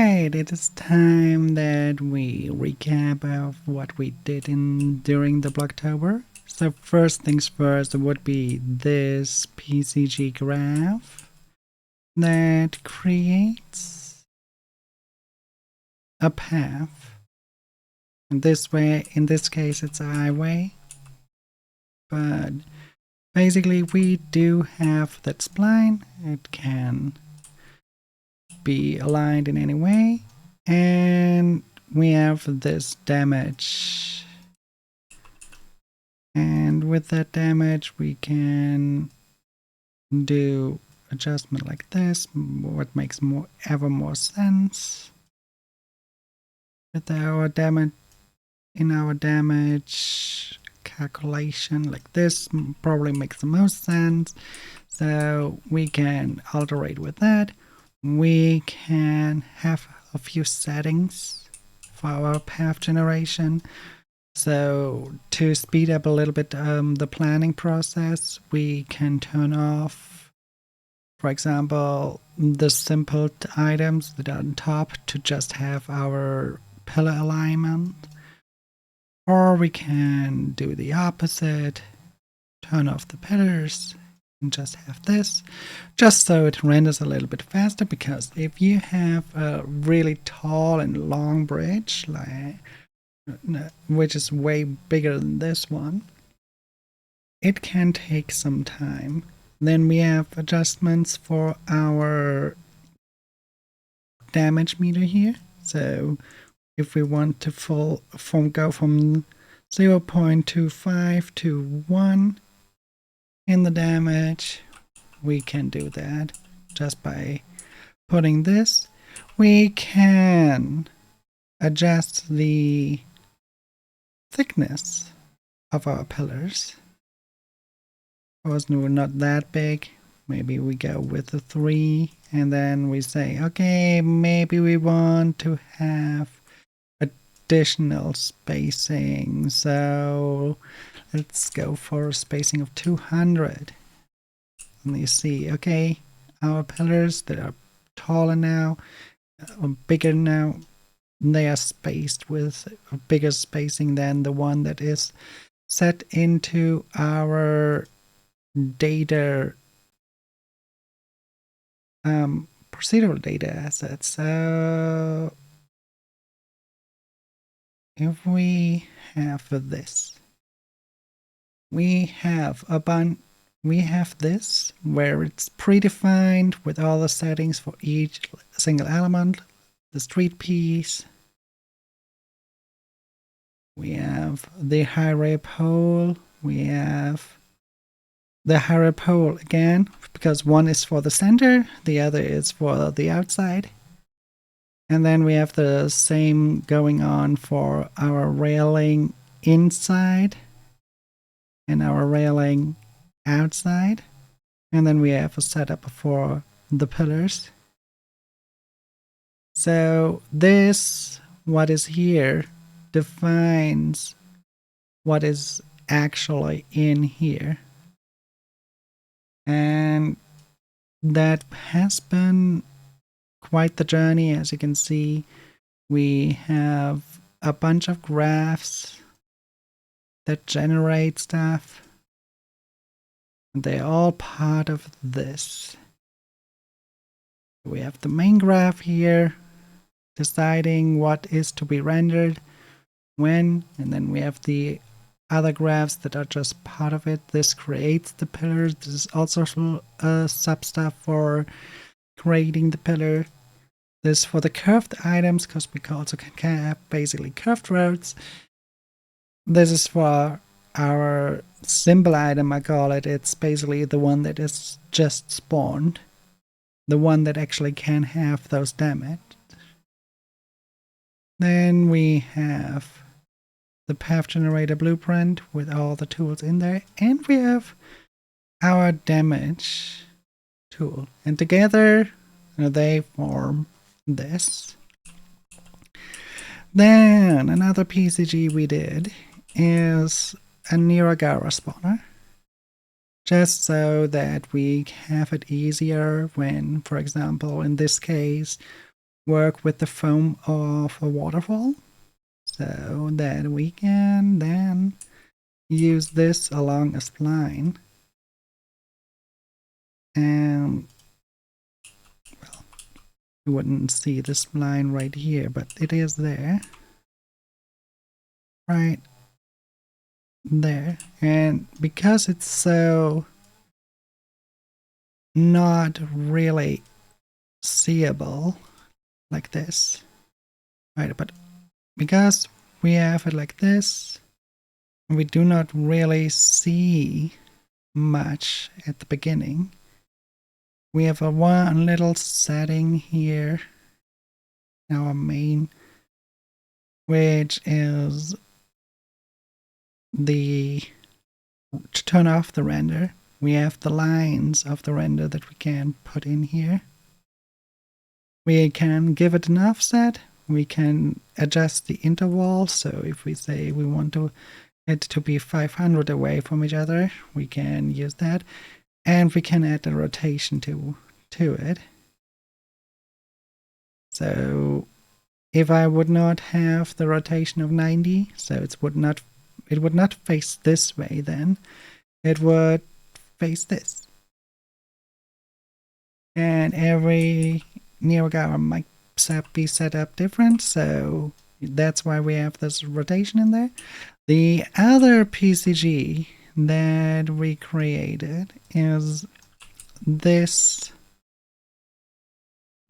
Alright, it is time that we recap of what we did during the Blocktober. So first things first would be this PCG graph that creates a path. And this way, in this case, it's a highway. But basically we do have that spline. It can be aligned in any way, and we have this damage, and with that damage we can do adjustment like this, what makes ever more sense with our damage. In our damage calculation, like this probably makes the most sense, so we can alterate with that. We can have a few settings for our path generation. So to speed up a little bit the planning process, we can turn off, for example, the simple items that are on top to just have our pillar alignment. Or we can do the opposite, turn off the pillars, and just have this, just so it renders a little bit faster, because if you have a really tall and long bridge, like which is way bigger than this one, it can take some time. Then we have adjustments for our damage meter here. So if we want to go from 0.25 to 1 in the damage, we can do that just by putting this. We can adjust the thickness of our pillars. Of course, we're not that big. Maybe we go with a 3, and then we say, okay, maybe we want to have additional spacing, so let's go for a spacing of 200. And you see, okay, our pillars that are taller now, bigger now, they are spaced with a bigger spacing than the one that is set into our data procedural data assets. So if we have this, we have this where it's predefined with all the settings for each single element. The street piece, we have the high pole, we have the high pole again, because one is for the center, the other is for the outside. And then we have the same going on for our railing inside and our railing outside. And then we have a setup for the pillars. So this, what is here, defines what is actually in here. And that has been quite the journey. As you can see, we have a bunch of graphs that generate stuff. They're all part of this. We have the main graph here, deciding what is to be rendered when, and then we have the other graphs that are just part of it. This creates the pillars. This is also sub stuff for creating the pillar. This for the curved items, because we also can have basically curved roads. This is for our simple item, I call it. It's basically the one that is just spawned, the one that actually can have those damage. Then we have the path generator blueprint with all the tools in there, and we have our damage tool, and together they form this. Then another PCG we did is a Niragara spawner, just so that we have it easier when, for example, in this case, work with the foam of a waterfall, so that we can then use this along a spline. And well, you wouldn't see the spline right here, but it is there. Right there. And because it's so not really seeable like this, right? But because we have it like this, we do not really see much at the beginning. We have a one little setting here, our main, which is to turn off the render. We have the lines of the render that we can put in here. We can give it an offset. We can adjust the interval. So if we say we want it to be 500 away from each other, we can use that. And we can add a rotation to it. So if I would not have the rotation of 90, so it would not face this way then. It would face this. And every NeoGAR might be set up different, so that's why we have this rotation in there. The other PCG that we created is this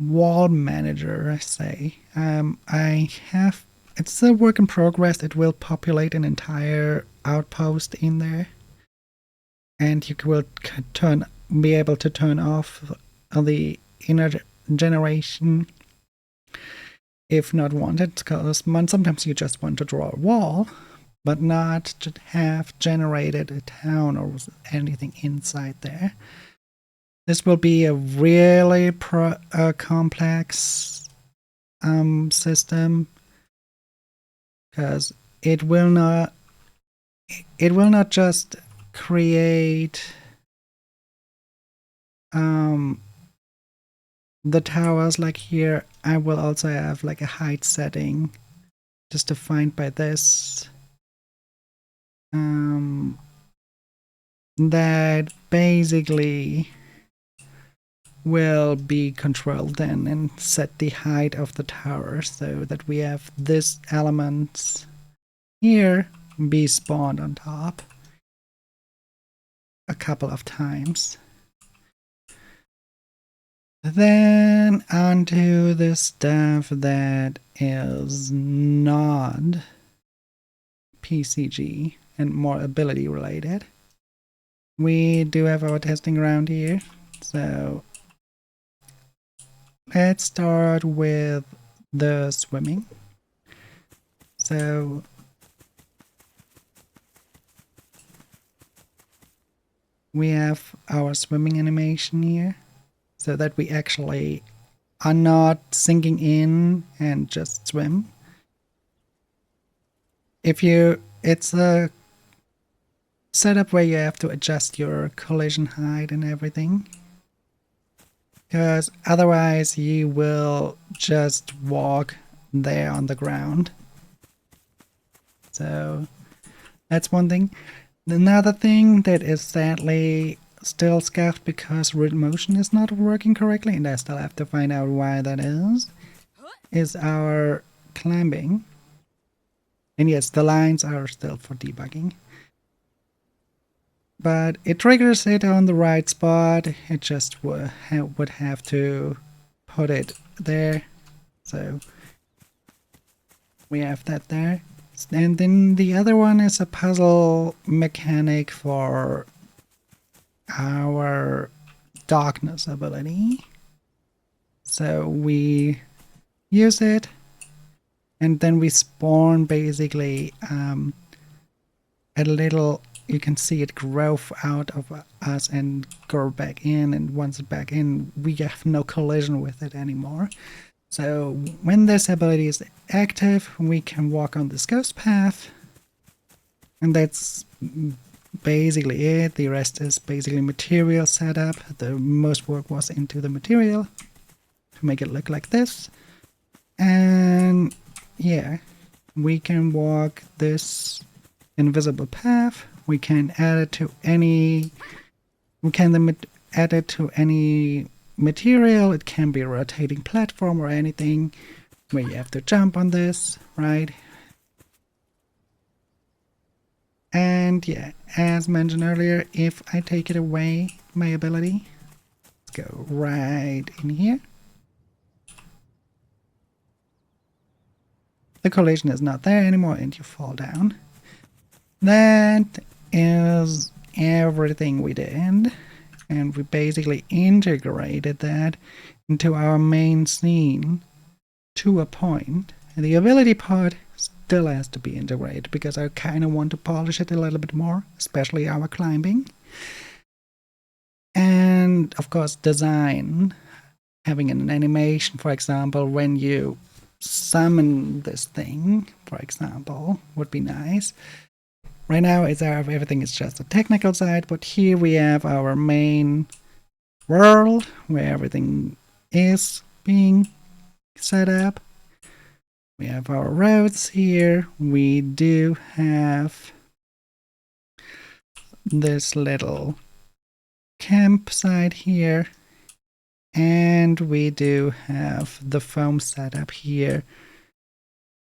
wall manager, I say. It's a work in progress. It will populate an entire outpost in there, and you will be able to turn off the inner generation if not wanted, because sometimes you just want to draw a wall but not to have generated a town or anything inside there. This will be a really complex system, because it will not just create the towers like here. I will also have like a height setting just defined by this, that basically will be controlled then and set the height of the tower so that we have this element here be spawned on top a couple of times. Then onto the stuff that is not PCG and more ability related. We do have our testing around here, so let's start with the swimming. So we have our swimming animation here, so that we actually are not sinking in and just swim. It's a setup where you have to adjust your collision height and everything, because otherwise you will just walk there on the ground. So that's one thing. Another thing that is sadly still scuffed because root motion is not working correctly, and I still have to find out why that is our climbing. And yes, the lines are still for debugging, but it triggers it on the right spot. It just would have to put it there, so we have that there. And then the other one is a puzzle mechanic for our darkness ability. So we use it, and then we spawn basically a little, you can see it grow out of us and go back in, and once it's back in, we have no collision with it anymore. So when this ability is active, we can walk on this ghost path, and that's basically it. The rest is basically material setup. The most work was into the material to make it look like this. And yeah, we can walk this invisible path. We can add it to any, we can add it to any material. It can be a rotating platform or anything where you have to jump on this, right? And yeah, as mentioned earlier, if I take it away, my ability, let's go right in here. The collision is not there anymore and you fall down. That is everything we did. And we basically integrated that into our main scene to a point. And the ability part still has to be integrated because I kind of want to polish it a little bit more, especially our climbing. And of course, design. Having an animation, for example, when you summon this thing, for example, would be nice. Right now, everything is just the technical side, but here we have our main world where everything is being set up. We have our roads here. We do have this little campsite here. And we do have the foam set up here.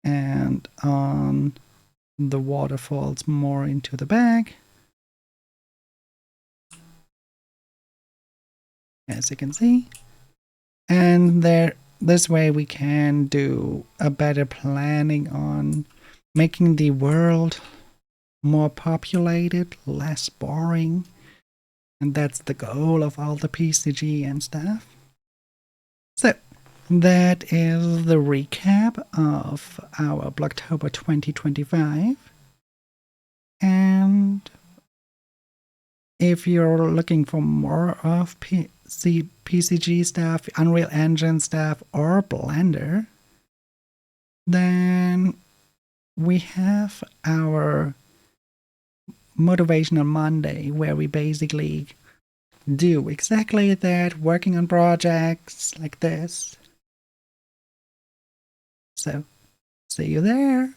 And on the waterfalls more into the back. As you can see. And this way we can do a better planning on making the world more populated, less boring. And that's the goal of all the PCG and stuff. So that is the recap of our Blocktober 2025. And if you're looking for more of PCG stuff, Unreal Engine stuff, or Blender, then we have our Motivational Monday, where we basically do exactly that, working on projects like this. So, see you there.